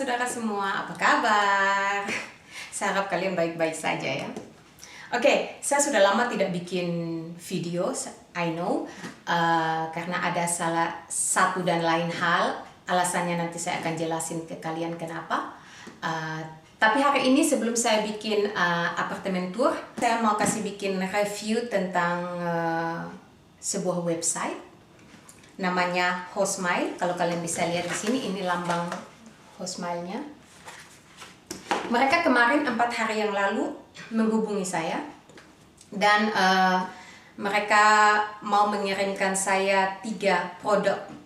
saudara semua, apa kabar? Saya harap kalian baik-baik saja ya. Oke, saya sudah lama tidak bikin video, I know, karena ada salah satu dan lain hal. Alasannya nanti saya akan jelasin ke kalian kenapa. Tapi hari ini sebelum saya bikin apartemen tour, saya mau kasih bikin review tentang sebuah website. Namanya Hostmile. Kalau kalian bisa lihat di sini, ini lambang Hostmile-nya. Mereka kemarin 4 hari yang lalu menghubungi saya dan mereka mau mengirimkan saya 3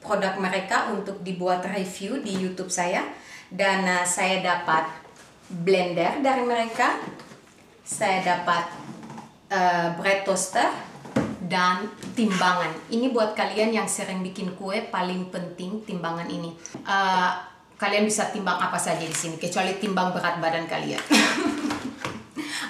produk mereka untuk dibuat review di YouTube saya. Dan saya dapat blender dari mereka, saya dapat bread toaster, dan timbangan. Ini buat kalian yang sering bikin kue, paling penting timbangan ini. Kalian bisa timbang apa saja di sini, kecuali timbang berat badan kalian.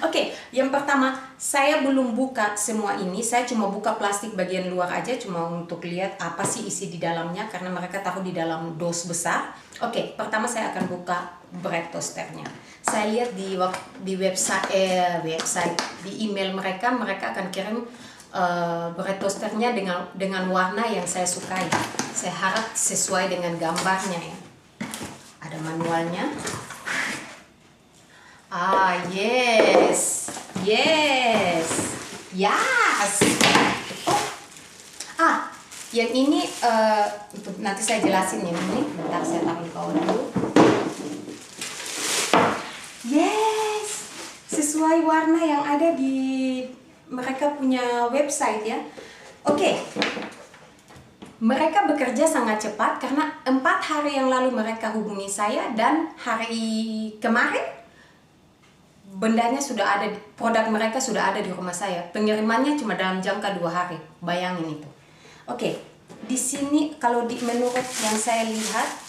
Oke, yang pertama, saya belum buka semua ini. Saya cuma buka plastik bagian luar aja, cuma untuk lihat apa sih isi di dalamnya, karena mereka taruh di dalam dos besar. Oke, pertama saya akan buka bread toasternya. Saya lihat di website, di email mereka akan kirim bread toasternya dengan warna yang saya sukai. Saya harap sesuai dengan gambarnya ya. Ada manualnya. Yes. Yang ini nanti saya jelasin ya ini. Bentar, saya taruh di bawah dulu. Yes, sesuai warna yang ada di mereka punya website ya. Oke. Mereka bekerja sangat cepat karena 4 hari yang lalu mereka hubungi saya dan hari kemarin bendanya sudah ada, produk mereka sudah ada di rumah saya. Pengirimannya cuma dalam jangka 2 hari. Bayangin itu. Oke. Di sini kalau menurut yang saya lihat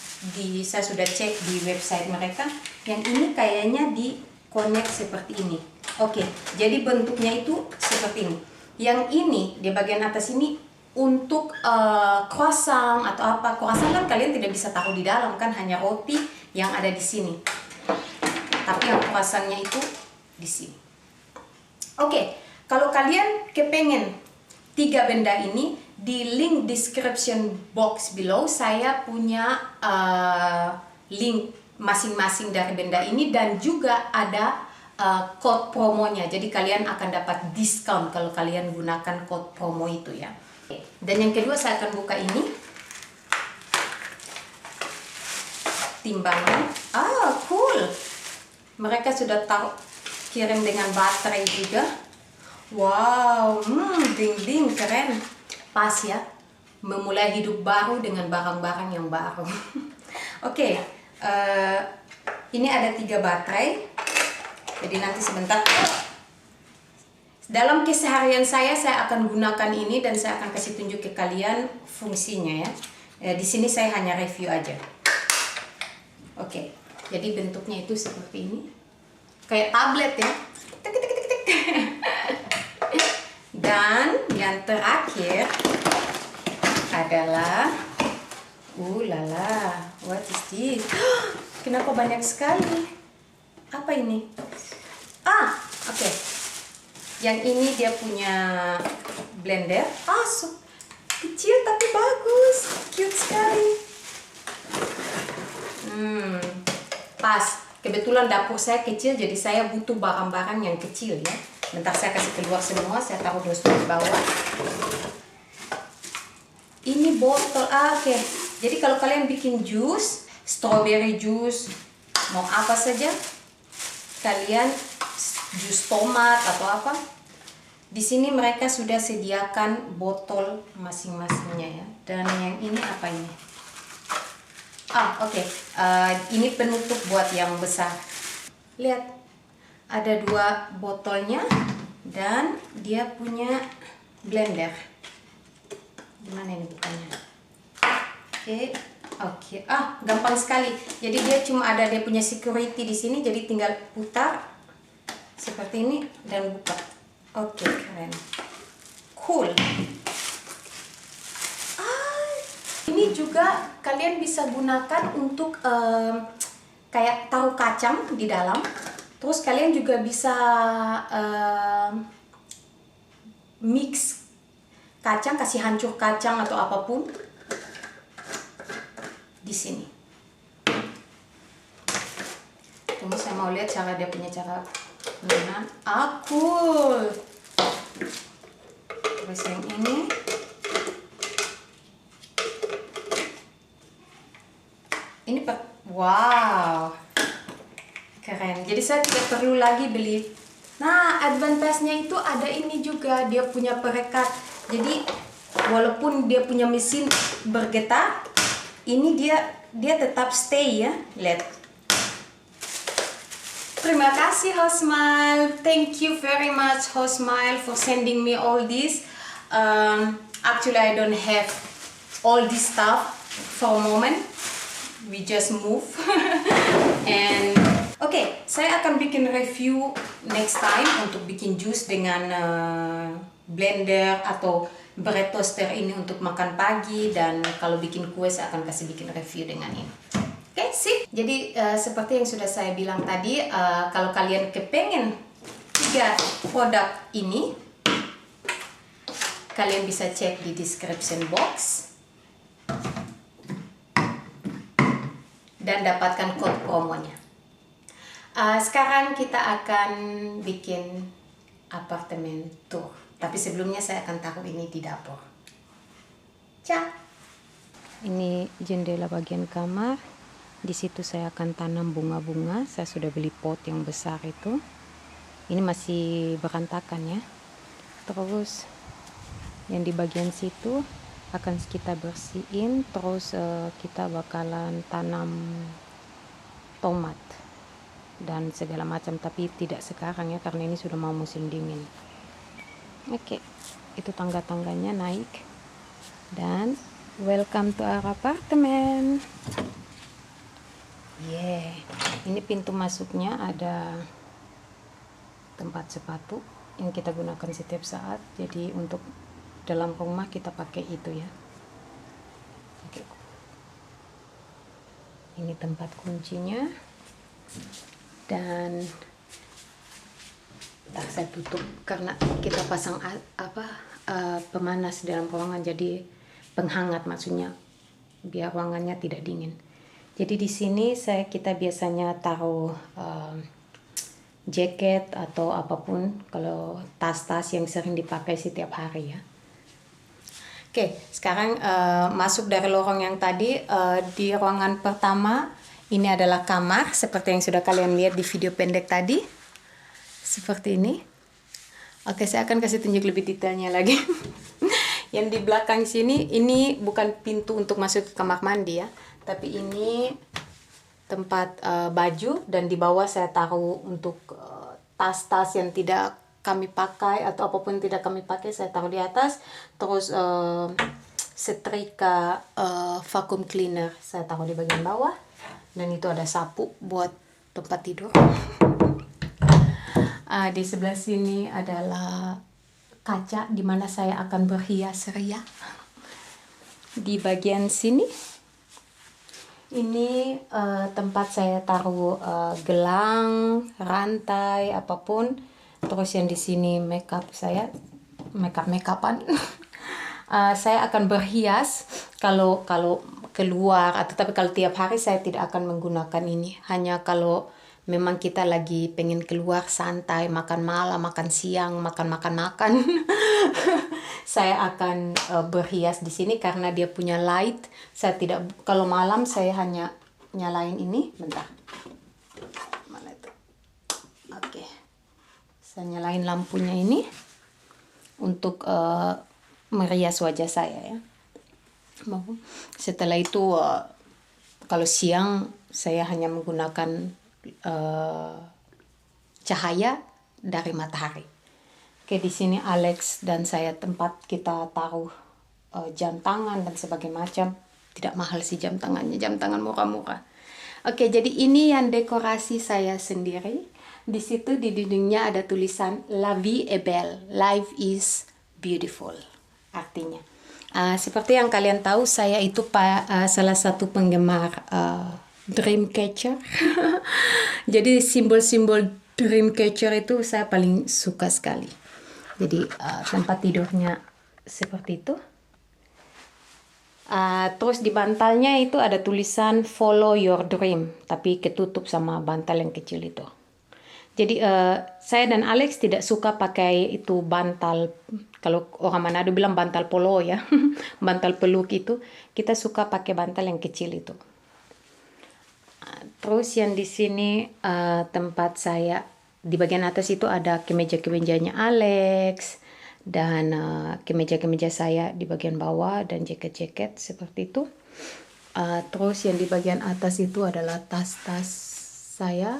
saya sudah cek di website mereka, yang ini kayaknya di connect seperti ini. Oke, jadi bentuknya itu seperti ini. Yang ini di bagian atas ini untuk croissant atau apa. Croissant kan kalian tidak bisa taruh di dalam kan, hanya roti yang ada di sini. Tapi yang croissantnya itu di sini. Oke, kalau kalian kepengen 3 benda ini, di link description box below saya punya link masing-masing dari benda ini dan juga ada code promonya. Jadi kalian akan dapat diskon kalau kalian gunakan code promo itu ya. Dan yang kedua saya akan buka ini. Timbangan. Cool. Mereka sudah kirim dengan baterai juga. Wow, ding keren. Pas ya. Memulai hidup baru dengan barang-barang yang baru. Oke. Ini ada 3 baterai. Jadi nanti sebentar. Dalam keseharian saya akan gunakan ini dan saya akan kasih tunjuk ke kalian fungsinya ya. Di sini saya hanya review aja. Oke, jadi bentuknya itu seperti ini. Kayak tablet ya. Dan yang terakhir adalah what is this? Kenapa banyak sekali? Apa ini? Oke. Yang ini dia punya blender. Kecil tapi bagus. Cute sekali. Pas. Kebetulan dapur saya kecil, jadi saya butuh barang-barang yang kecil ya. Bentar saya kasih keluar semua. Saya taruh dulu di bawah. Ini botol. Oke. Jadi kalau kalian bikin jus, strawberry jus, mau apa saja, kalian jus tomat atau apa, di sini mereka sudah sediakan botol masing-masingnya ya. Dan yang ini apa ini? Oke. Ini penutup buat yang besar. Lihat, ada 2 botolnya dan dia punya blender. Gimana ini bukannya? Oke. Gampang sekali. Jadi dia cuma ada dia punya security di sini, jadi tinggal putar seperti ini dan buka. Oke, keren. Cool. Ini juga kalian bisa gunakan untuk kayak taruh kacang di dalam. Terus kalian juga bisa mix kacang, kasih hancur kacang atau apapun di sini. Tunggu, saya mau lihat cara dia punya cara penggunaan. Akul. Terus yang ini. Ini wow, keren. Jadi saya tidak perlu lagi beli. Nah, advantage-nya itu ada ini juga, dia punya perekat. Jadi walaupun dia punya mesin bergetar, ini dia tetap stay ya. Lihat. Terima kasih Hosmile. Thank you very much Hosmile for sending me all this. Actually I don't have all this stuff for a moment. We just move. And okay, saya akan bikin review next time untuk bikin jus dengan blender atau bread toaster ini untuk makan pagi, dan kalau bikin kue saya akan kasih bikin review dengan ini. Oke, sip. Jadi seperti yang sudah saya bilang tadi, kalau kalian kepengen 3 produk ini, kalian bisa cek di description box dan dapatkan code promonya. Sekarang kita akan bikin apartemen tour. Tapi sebelumnya saya akan taruh ini di dapur. Ciao. Ini jendela bagian kamar. Di situ saya akan tanam bunga-bunga. Saya sudah beli pot yang besar itu. Ini masih berantakan ya. Terus yang di bagian situ akan kita bersihin. Terus kita bakalan tanam tomat dan segala macam, tapi tidak sekarang ya karena ini sudah mau musim dingin. Oke, itu tangga-tangganya naik. Dan welcome to our apartment. Ini pintu masuknya, ada tempat sepatu yang kita gunakan setiap saat. Jadi untuk dalam rumah kita pakai itu ya. Oke. Ini tempat kuncinya. Dan saya tutup karena kita pasang pemanas dalam ruangan, jadi penghangat maksudnya, biar ruangannya tidak dingin. Jadi di sini kita biasanya taruh jaket atau apapun, kalau tas-tas yang sering dipakai setiap hari ya. Oke, sekarang masuk dari lorong yang tadi. Di ruangan pertama ini adalah kamar, seperti yang sudah kalian lihat di video pendek tadi. Seperti ini. Oke, saya akan kasih tunjuk lebih detailnya lagi. Yang di belakang sini, ini bukan pintu untuk masuk ke kamar mandi ya. Tapi ini tempat baju, dan di bawah saya taruh untuk tas-tas yang tidak kami pakai atau apapun tidak kami pakai, saya taruh di atas. Terus setrika vacuum cleaner saya taruh di bagian bawah. Dan itu ada sapu buat tempat tidur. Di sebelah sini adalah kaca di mana saya akan berhias ria. Di bagian sini ini tempat saya taruh gelang, rantai, apapun. Terus yang di sini makeup saya, makeupan. Saya akan berhias kalau keluar, tapi kalau tiap hari saya tidak akan menggunakan ini. Hanya kalau memang kita lagi pengen keluar santai, makan malam, makan siang, makan. Saya akan berhias di sini karena dia punya light. Saya tidak, kalau malam saya hanya nyalain ini. Bentar. Mana itu? Oke. Saya nyalain lampunya ini untuk merias wajah saya ya. Setelah itu kalau siang saya hanya menggunakan cahaya dari matahari. Oke, di sini Alex dan saya tempat kita taruh jam tangan dan sebagainya macam. Tidak mahal sih jam tangannya, jam tangan murah-murah. Oke, jadi ini yang dekorasi saya sendiri. Di situ di dindingnya ada tulisan La vie est belle, life is beautiful. Artinya seperti yang kalian tahu, saya itu salah satu penggemar Dreamcatcher. Jadi simbol-simbol Dreamcatcher itu saya paling suka sekali. Jadi tempat tidurnya seperti itu. Terus di bantalnya itu ada tulisan Follow Your Dream, tapi ketutup sama bantal yang kecil itu. Jadi saya dan Alex tidak suka pakai itu bantal, kalau orang Manado bilang bantal polo ya, bantal peluk itu, kita suka pakai bantal yang kecil itu. Terus yang di sini tempat saya, di bagian atas itu ada kemeja-kemejanya Alex, dan kemeja-kemeja saya di bagian bawah dan jaket-jaket seperti itu. Terus yang di bagian atas itu adalah tas-tas saya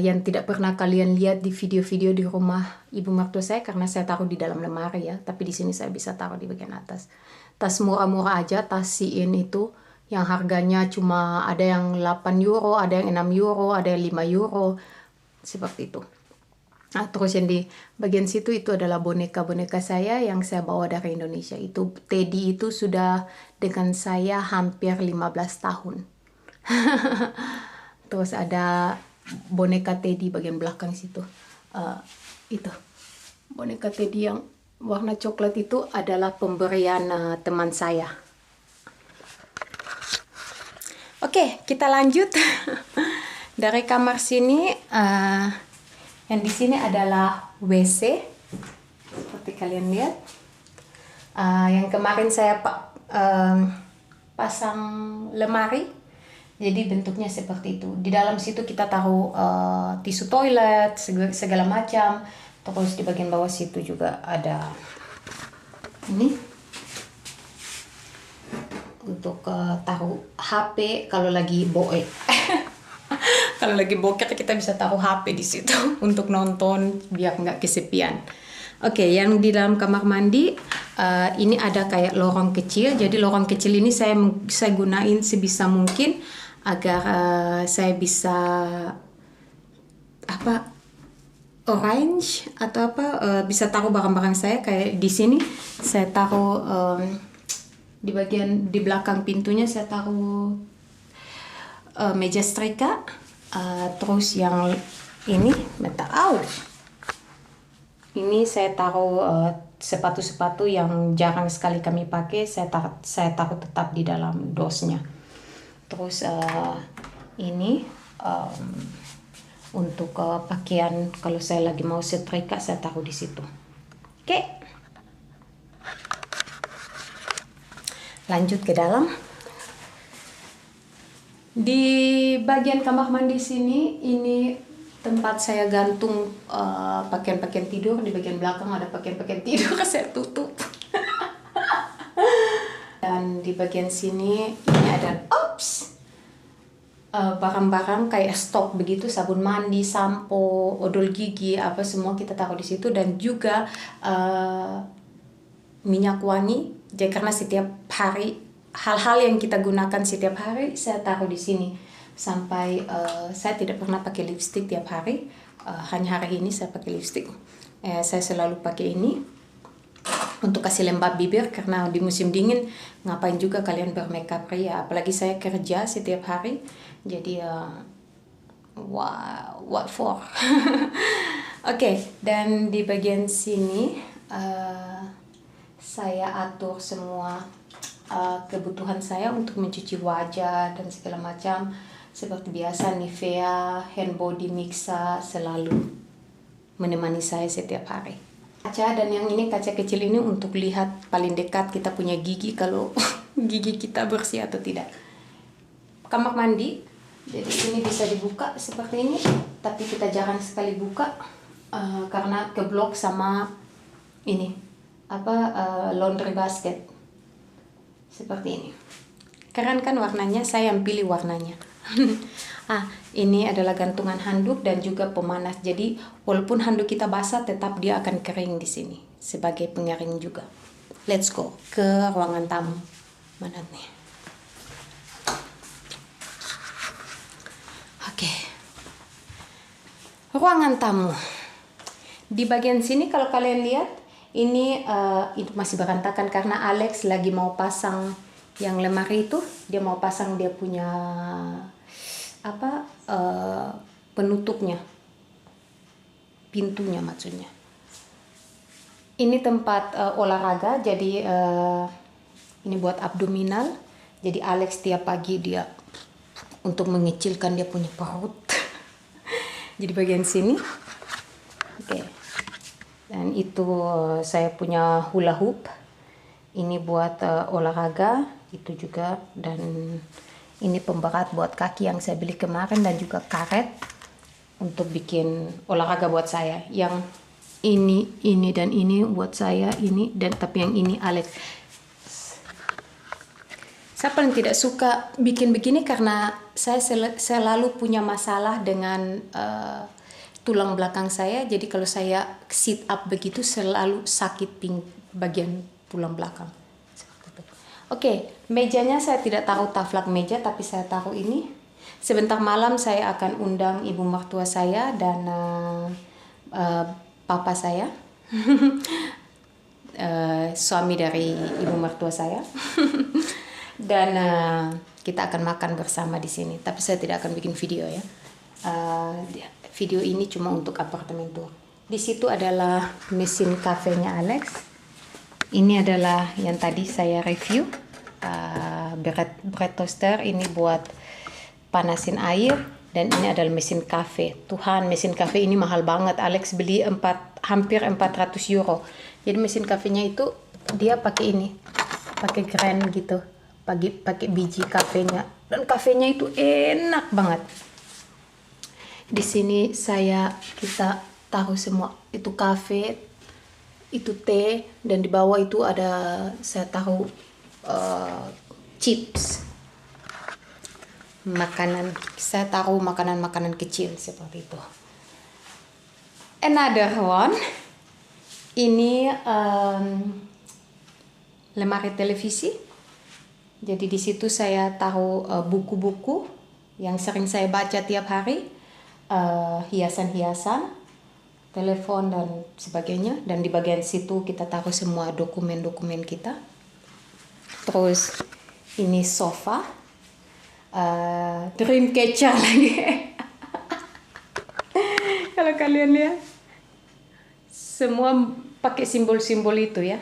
yang tidak pernah kalian lihat di video-video di rumah ibu mertua saya karena saya taruh di dalam lemari ya. Tapi di sini saya bisa taruh di bagian atas. Tas murah-murah aja, tas Shein itu yang harganya cuma ada yang 8 euro, ada yang 6 euro, ada yang 5 euro, seperti itu. Terus yang di bagian situ itu adalah boneka-boneka saya yang saya bawa dari Indonesia. Itu Teddy itu sudah dengan saya hampir 15 tahun. Terus ada boneka Teddy bagian belakang situ. Itu boneka Teddy yang warna coklat itu adalah pemberian teman saya. Oke, kita lanjut. Dari kamar sini, yang di sini adalah WC, seperti kalian lihat. Yang kemarin saya pasang lemari, jadi bentuknya seperti itu. Di dalam situ kita taruh tisu toilet, segala macam. Terus di bagian bawah situ juga ada ini untuk taruh HP kalau lagi boek. Kalau lagi boker kita bisa taruh HP di situ untuk nonton biar nggak kesepian. Oke, yang di dalam kamar mandi ini ada kayak lorong kecil. Jadi lorong kecil ini saya gunain sebisa mungkin agar saya bisa orange atau bisa taruh barang-barang saya. Kayak di sini saya taruh di bagian di belakang pintunya saya taruh meja setrika. Terus yang ini ini saya taruh sepatu-sepatu yang jarang sekali kami pakai, saya taruh tetap di dalam dosnya. Terus ini untuk pakaian kalau saya lagi mau setrika saya taruh di situ. Oke. Lanjut ke dalam. Di bagian kamar mandi sini, ini tempat saya gantung pakaian-pakaian tidur. Di bagian belakang ada pakaian-pakaian tidur, saya tutup. Dan di bagian sini, ini ada barang-barang kayak stok begitu, sabun mandi, sampo, odol gigi, apa semua kita taruh di situ. Dan juga minyak wangi. Jadi karena setiap hari hal-hal yang kita gunakan setiap hari saya taruh di sini sampai saya tidak pernah pakai lipstick tiap hari, hanya hari ini saya pakai lipstick. Saya selalu pakai ini untuk kasih lembab bibir karena di musim dingin ngapain juga kalian bermakeup ya, apalagi saya kerja setiap hari, jadi what for. Oke, dan di bagian sini saya atur semua kebutuhan saya untuk mencuci wajah dan segala macam. Seperti biasa Nivea hand body mixa selalu menemani saya setiap hari. Kaca, dan yang ini kaca kecil ini untuk lihat paling dekat kita punya gigi, kalau gigi kita bersih atau tidak. Kamar mandi, jadi ini bisa dibuka seperti ini, tapi kita jarang sekali buka karena keblok sama ini laundry basket. Seperti ini. Keren kan warnanya? Saya yang pilih warnanya. Ini adalah gantungan handuk dan juga pemanas. Jadi walaupun handuk kita basah, tetap dia akan kering di sini sebagai pengering juga. Let's go ke ruangan tamu. Mana nih? Oke. Ruangan tamu. Di bagian sini kalau kalian lihat, ini masih berantakan karena Alex lagi mau pasang Yang lemari itu dia mau pasang dia punya penutupnya, pintunya maksudnya. Ini tempat olahraga, jadi ini buat abdominal. Jadi Alex tiap pagi dia untuk mengecilkan dia punya perut. Jadi bagian sini. Oke. Dan itu saya punya hula hoop. Ini buat olahraga, itu juga. Dan ini pemberat buat kaki yang saya beli kemarin, dan juga karet untuk bikin olahraga buat saya. Yang ini dan ini buat saya, ini dan tapi yang ini Alex. Saya paling tidak suka bikin begini karena saya selalu punya masalah dengan tulang belakang saya. Jadi kalau saya sit up begitu selalu sakit bagian tulang belakang. Oke, mejanya saya tidak taruh taplak meja, tapi saya taruh ini. Sebentar malam saya akan undang ibu mertua saya dan papa saya, suami dari ibu mertua saya. Dan kita akan makan bersama di sini. Tapi saya tidak akan bikin video ya. Video ini cuma untuk apartemen tour. Di situ adalah mesin kafenya Alex. Ini adalah yang tadi saya review. Bread toaster ini buat panasin air. Dan ini adalah mesin kafe. Tuhan, mesin kafe ini mahal banget. Alex beli hampir 400 euro. Jadi mesin kafenya itu dia pakai ini. Pakai grand gitu. Pakai biji kafenya, dan kafenya itu enak banget. Di sini kita taruh semua itu kafe, itu teh, dan di bawah itu ada saya taruh chips, makanan. Saya taruh makanan kecil seperti itu. Another one, ini lemari televisi. Jadi di situ saya taruh buku-buku yang sering saya baca tiap hari, hiasan-hiasan, telepon dan sebagainya. Dan di bagian situ kita taruh semua dokumen-dokumen kita. Terus ini sofa, Dreamcatcher lagi. Kalau kalian lihat, semua pakai simbol-simbol itu ya.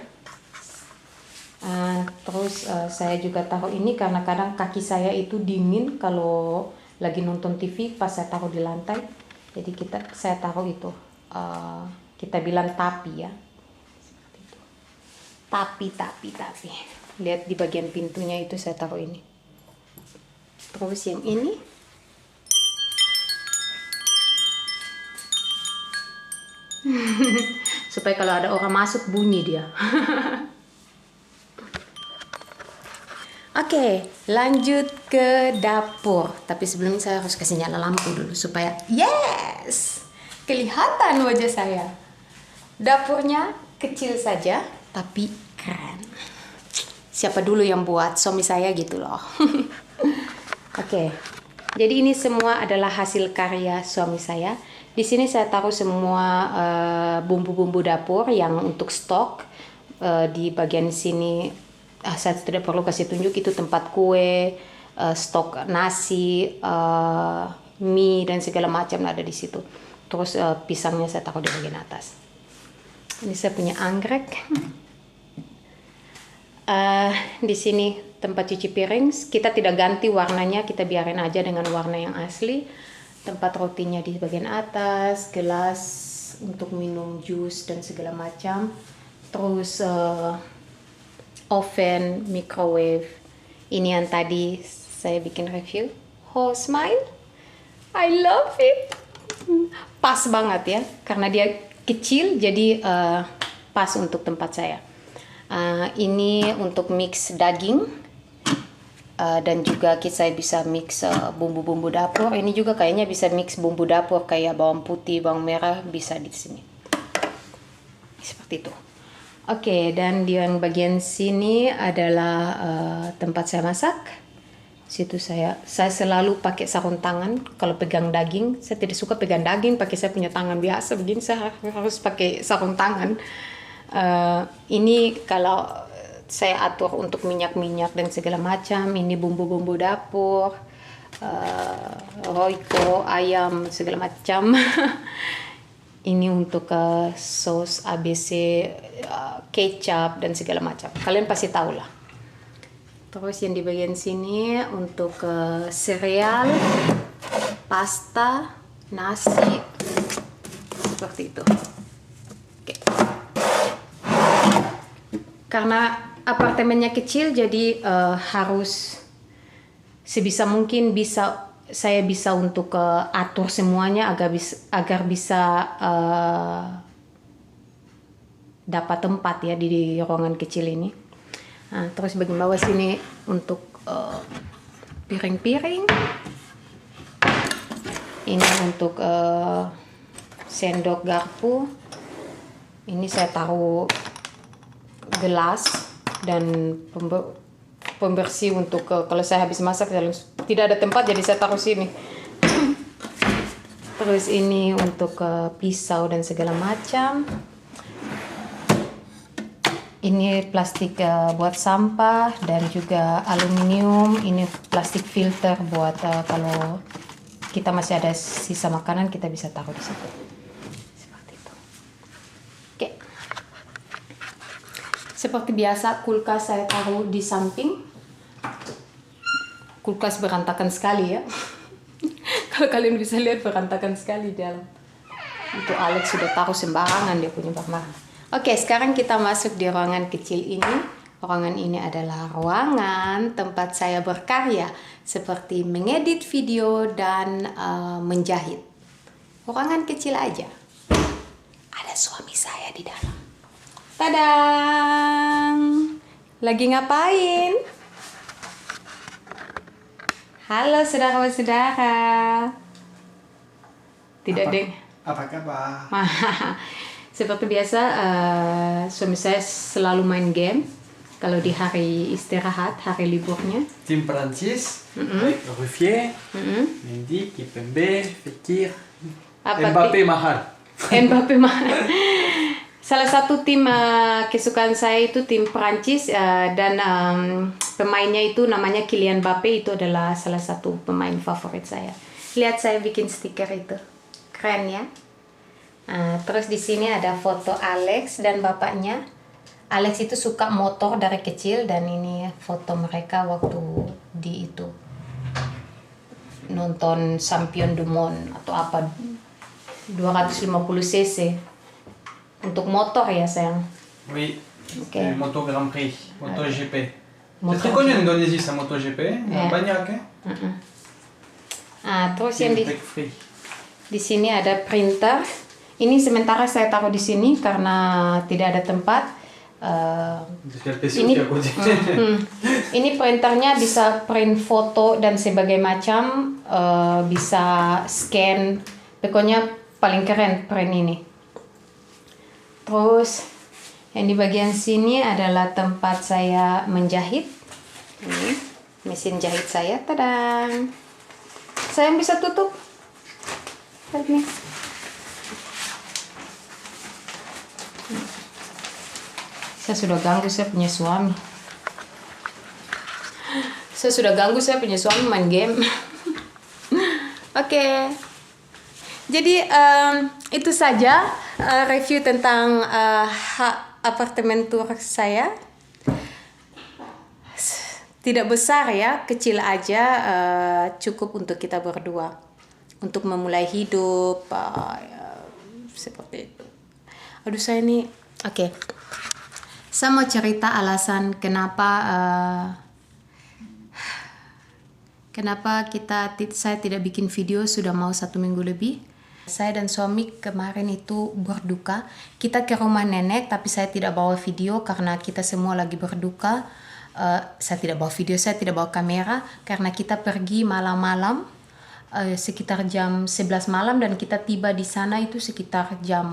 Terus saya juga taruh ini karena kadang kaki saya itu dingin kalau lagi nonton TV pas saya taruh di lantai. Jadi saya taruh itu, kita bilang tapi ya, seperti itu. Tapi. Lihat di bagian pintunya itu saya taruh ini. Terus yang ini, supaya kalau ada orang masuk bunyi dia. Oke, lanjut ke dapur. Tapi sebelumnya saya harus kasih nyala lampu dulu supaya kelihatan wajah saya. Dapurnya kecil saja, tapi keren. Siapa dulu yang buat? Suami saya gitu loh. Oke, jadi ini semua adalah hasil karya suami saya. Di sini saya taruh semua bumbu-bumbu dapur yang untuk stok. Di bagian sini saya tidak perlu kasih tunjuk, itu tempat kue, stok nasi, mie dan segala macam ada di situ. Terus pisangnya saya taruh di bagian atas. Ini saya punya anggrek. Di sini tempat cuci piring. Kita tidak ganti warnanya, kita biarin aja dengan warna yang asli. Tempat rotinya di bagian atas, gelas untuk minum jus dan segala macam. Terus oven, microwave. Ini yang tadi saya bikin review. Oh, smile. I love it. Pas banget ya, karena dia kecil jadi pas untuk tempat saya. Ini untuk mix daging. Dan juga saya bisa mix bumbu-bumbu dapur. Ini juga kayaknya bisa mix bumbu dapur kayak bawang putih, bawang merah, bisa di sini. Seperti itu. Oke, dan di yang bagian sini adalah tempat saya masak. Situ saya selalu pakai sarung tangan kalau pegang daging. Saya tidak suka pegang daging pakai saya punya tangan biasa begini. Saya harus pakai sarung tangan. Ini kalau saya atur untuk minyak-minyak dan segala macam. Ini bumbu-bumbu dapur, roiko, ayam, segala macam. Ini untuk sos ABC, kecap dan segala macam. Kalian pasti tahu lah. Terus yang di bagian sini untuk sereal, pasta, nasi, seperti itu. Oke. Karena apartemennya kecil, jadi harus sebisa mungkin saya bisa untuk atur semuanya agar bisa dapat tempat ya di ruangan kecil ini. Nah, terus bagian bawah sini untuk piring-piring. Ini untuk sendok garpu. Ini saya taruh gelas dan pembersih untuk kalau saya habis masak tidak ada tempat, jadi saya taruh sini. Terus ini untuk pisau dan segala macam. Ini plastik buat sampah dan juga aluminium. Ini plastik filter buat kalau kita masih ada sisa makanan, kita bisa taruh di situ. Seperti itu. Oke. Seperti biasa, kulkas saya taruh di samping. Kulkas berantakan sekali ya. Kalau kalian bisa lihat, berantakan sekali di dalam. Itu Alex sudah taruh sembarangan dia punya barang. Oke, sekarang kita masuk di ruangan kecil ini. Ruangan ini adalah ruangan tempat saya berkarya, seperti mengedit video dan menjahit. Ruangan kecil aja. Ada suami saya di dalam. Tadang! Lagi ngapain? Halo saudara-saudara. Tidak deng. Apa kabar? Seperti biasa, suami saya selalu main game. Kalau di hari istirahat, hari liburnya. Tim Prancis, avec Ruffier, Mendy, Kipembe, Fekir, Mbappé mahal. Mbappé mahal. Salah satu tim kesukaan saya itu tim Prancis dan pemainnya itu namanya Kylian Mbappé, itu adalah salah satu pemain favorit saya. Lihat saya bikin stiker itu, keren ya. Terus di sini ada foto Alex dan bapaknya. Alex itu suka motor dari kecil dan ini foto mereka waktu di itu nonton Champion du Monde atau apa 250 cc. Untuk motor ya sayang. Oui, Okay. Moto Grand Prix, Moto GP. Moto C'est très connu en Indonésie, ça Moto GP. Banyak ya. Terus yang di sini ada printer. Ini sementara saya taruh di sini karena tidak ada tempat. Ini printernya bisa print foto dan sebagainya macam, bisa scan. Pokoknya paling keren print ini. Terus yang di bagian sini adalah tempat saya menjahit. Ini mesin jahit saya. Tadang! Saya bisa tutup. Lihat nih. Saya sudah ganggu saya punya suami. Main game. Oke. Jadi itu saja review tentang apartemen tour saya. Tidak besar ya, kecil aja, cukup untuk kita berdua. Untuk memulai hidup, seperti itu. Aduh saya ini, oke. Saya mau cerita alasan kenapa saya tidak bikin video sudah mau 1 minggu lebih. Saya dan suami kemarin itu berduka. Kita ke rumah nenek, tapi saya tidak bawa video karena kita semua lagi berduka. Saya tidak bawa video, saya tidak bawa kamera karena kita pergi malam-malam, sekitar jam 11 malam, dan kita tiba di sana itu sekitar jam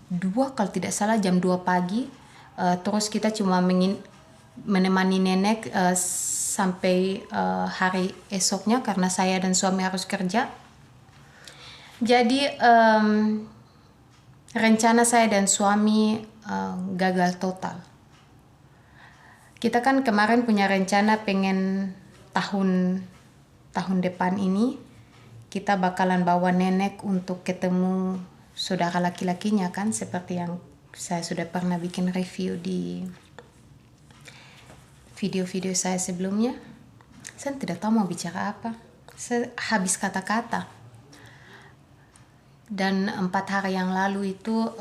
2 kalau tidak salah, jam 2 pagi. Terus kita cuma menemani nenek sampai hari esoknya karena saya dan suami harus kerja. Jadi rencana saya dan suami gagal total. Kita kan kemarin punya rencana pengen tahun depan ini kita bakalan bawa nenek untuk ketemu saudara laki-lakinya kan, seperti yang saya sudah pernah bikin review di video-video saya sebelumnya. Saya tidak tahu mau bicara apa. Saya habis kata-kata. Dan 4 hari yang lalu itu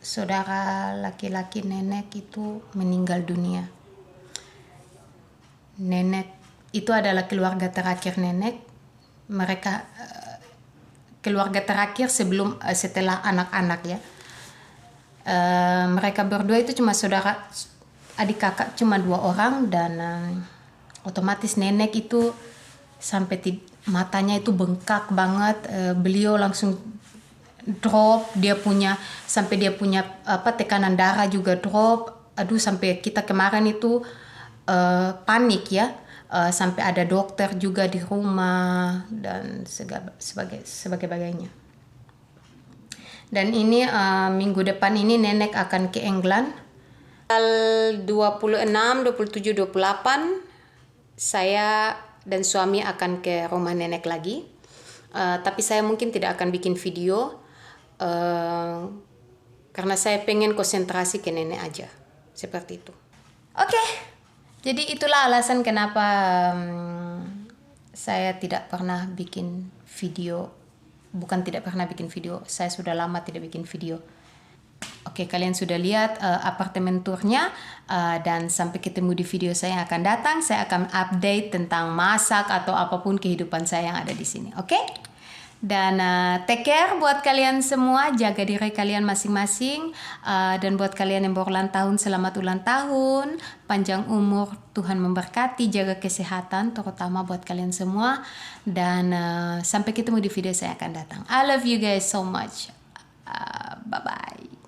saudara laki-laki nenek itu meninggal dunia. Nenek itu adalah keluarga terakhir nenek. Mereka keluarga terakhir setelah anak-anak ya. Mereka berdua itu cuma saudara adik kakak, cuma 2 orang, dan otomatis nenek itu sampai matanya itu bengkak banget. Beliau langsung drop, dia punya tekanan darah juga drop. Aduh, sampai kita kemarin itu panik ya. Sampai ada dokter juga di rumah dan sebagainya. Dan ini minggu depan ini nenek akan ke England. Tanggal 26, 27, 28 saya dan suami akan ke rumah nenek lagi. Tapi saya mungkin tidak akan bikin video karena saya pengen konsentrasi ke nenek aja. Seperti itu. Oke. Jadi itulah alasan kenapa saya tidak pernah bikin video. Bukan tidak pernah bikin video, saya sudah lama tidak bikin video. Oke, kalian sudah lihat apartemen tournya, dan sampai ketemu di video saya yang akan datang. Saya akan update tentang masak atau apapun kehidupan saya yang ada di sini. Oke? Dan take care buat kalian semua, jaga diri kalian masing-masing, dan buat kalian yang berulang tahun, selamat ulang tahun, panjang umur, Tuhan memberkati, jaga kesehatan terutama buat kalian semua, dan sampai ketemu di video saya akan datang. I love you guys so much. Bye bye.